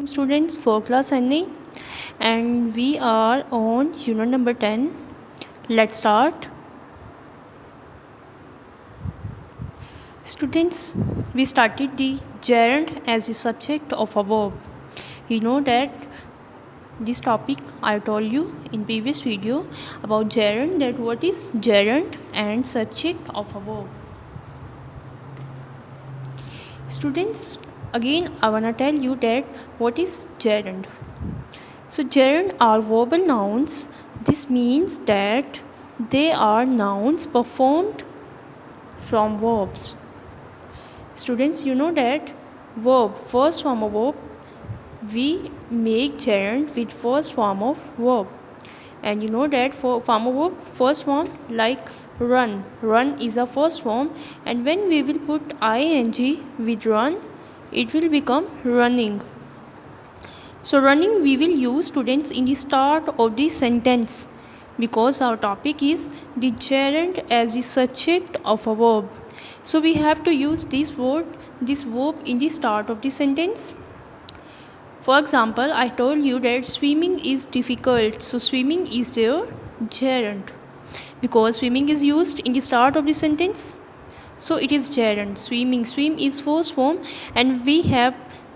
Students for class NA, and we are on unit number 10. Let's start. Students, we started the gerund as the subject of a verb. You know that this topic I told you in previous video about gerund, that what is gerund and subject of a verb. Students, again I wanna tell you that what is gerund. So gerund are verbal nouns. This means that they are nouns performed from verbs. Students, you know that verb, first form of verb, we make gerund with first form of verb. And you know that for form of verb, first form like run. Run is a first form, and when we will put ing with run, it will become running. So running we will use, students, in the start of the sentence, because our topic is the gerund as the subject of a verb. So we have to use this verb in the start of the sentence. For example, I told you that swimming is difficult. So swimming is their gerund, because swimming is used in the start of the sentence. So it is gerund. Swimming, swim is first form, and we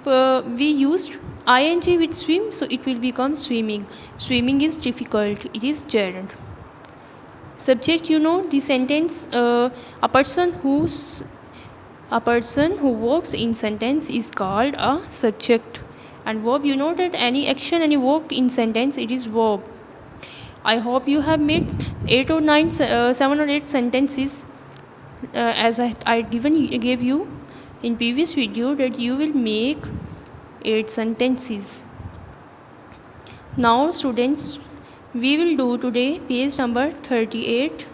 used ing with swim, so it will become swimming. Swimming is difficult, it is gerund. Subject, you know, the sentence, a person who works in sentence is called a subject. And verb, you know that any action, any work in sentence, it is verb. I hope you have made 7 or 8 sentences as I gave you in previous video, that you will make 8 sentences. Now students, we will do today page number 38.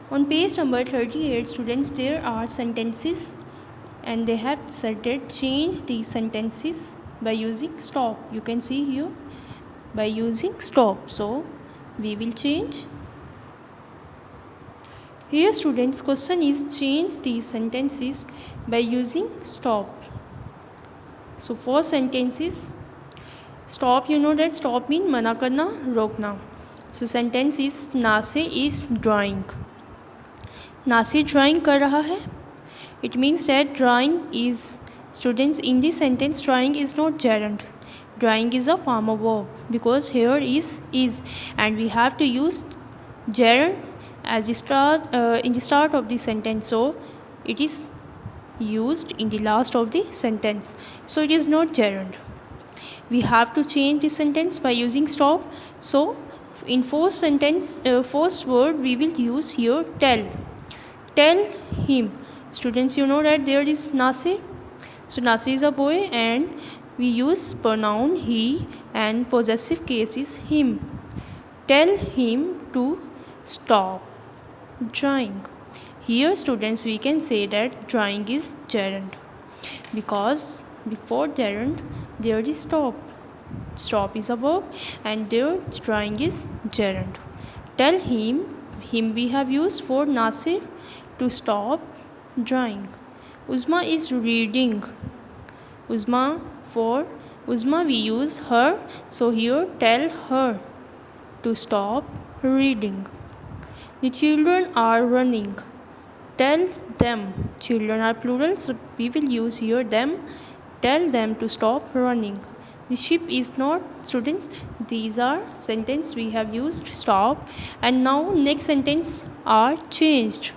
On page number 38, students, there are sentences, and they have started change these sentences by using stop. You can see here by using stop. So we will change. Here students, question is change these sentences by using stop. So first sentence is stop. You know that stop means मना करना, रोकना. So sentence is नासे is drawing. नासे drawing कर रहा है. It means that drawing is, students, in this sentence drawing is not gerund. Drawing is a form of verb, because here is, and we have to use gerund as the start in the start of the sentence. So it is used in the last of the sentence. So it is not gerund. We have to change the sentence by using stop. So in first sentence, first word we will use here tell. Tell him. Students, you know that there is Nasir. So Nasir is a boy, and we use pronoun he, and possessive case is him. Tell him to stop drawing. Here students, we can say that drawing is gerund, because before gerund there is stop. Stop is a verb, and there drawing is gerund. Tell him we have used for Nasir to stop drawing. Uzma is reading. For Uzma we use her, so here tell her to stop reading. The children are running. Tell them. Children are plural, so we will use here them. Tell them to stop running. The ship is not, students, these are sentence we have used stop, and now next sentence are changed.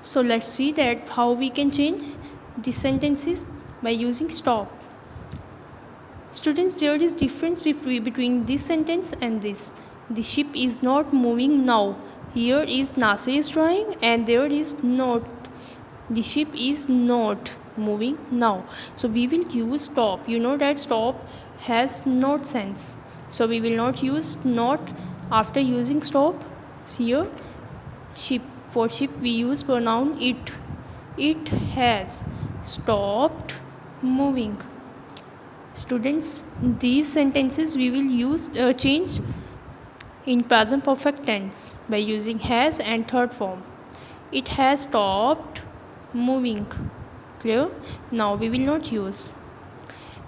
So let's see that how we can change the sentences by using stop. Students, there is difference between this sentence and this. The ship is not moving now. Here is Nasir is drawing, and there is not. The ship is not moving now. So we will use stop. You know that stop has not sense. So we will not use not after using stop. So here ship. For ship we use pronoun it. It has stopped moving. Students, these sentences we will use change in present perfect tense by using has and third form. It has stopped moving. Clear? Now we will not use.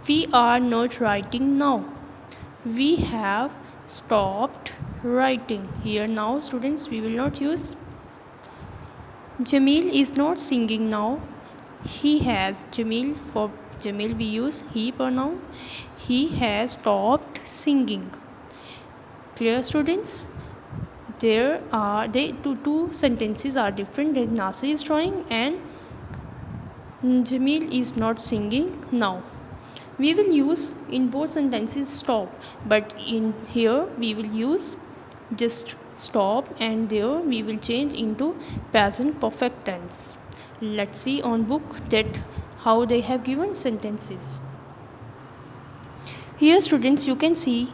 We are not writing now. We have stopped writing. Here now students we will not use. Jamil is not singing now. He has. Jamil, for Jamil we use he pronoun. He has stopped singing. Clear students? There are two sentences are different that Nasir is drawing and Jamil is not singing now. We will use in both sentences stop, but in here we will use just stop, and there we will change into present perfect tense. Let's see on book that how they have given sentences. Here students you can see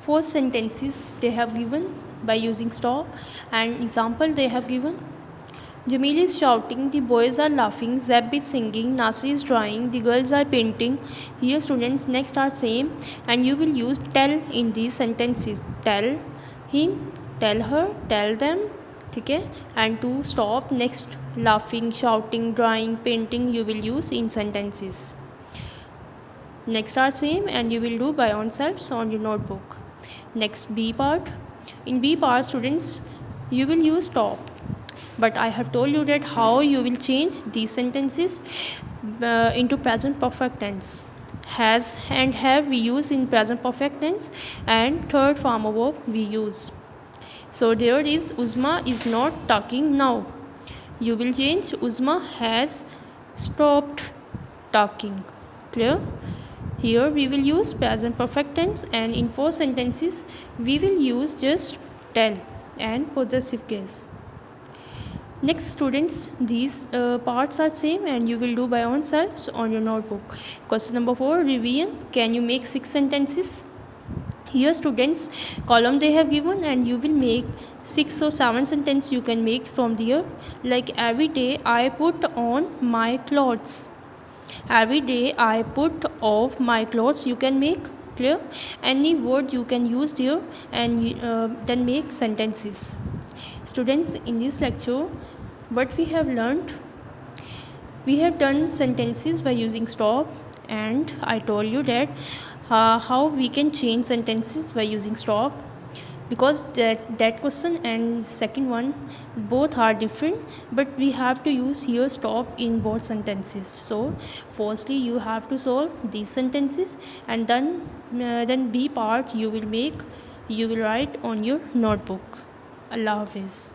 4 sentences they have given by using stop, and example they have given. Jamil is shouting, the boys are laughing, Zeb is singing, Nasir is drawing, the girls are painting. Here students next are same, and you will use tell in these sentences. Tell him, tell her, tell them. Okay? And to stop next laughing, shouting, drawing, painting you will use in sentences. Next are same, and you will do by yourselves on your notebook. Next B part. In B part students you will use stop, but I have told you that how you will change these sentences into present perfect tense. Has and have we use in present perfect tense, and third form of verb we use. So there is Uzma is not talking now. You will change Uzma has stopped talking. Clear? Here we will use present perfect tense, and in 4 sentences we will use just tell and possessive case. Next students, these parts are same, and you will do by yourselves on your notebook. Question number 4, revision. Can you make 6 sentences? Here students, column they have given, and you will make 6 or 7 sentences you can make from there. Like every day I put on my clothes. Every day I put off my clothes you can make. Clear? Any word you can use there, and then make sentences. Students, in this lecture what we have learned, we have done sentences by using stop, and I told you that how we can change sentences by using stop, because that question and second one both are different, but we have to use here stop in both sentences. So firstly you have to solve these sentences, and then B part you will write on your notebook. Allah Hafiz.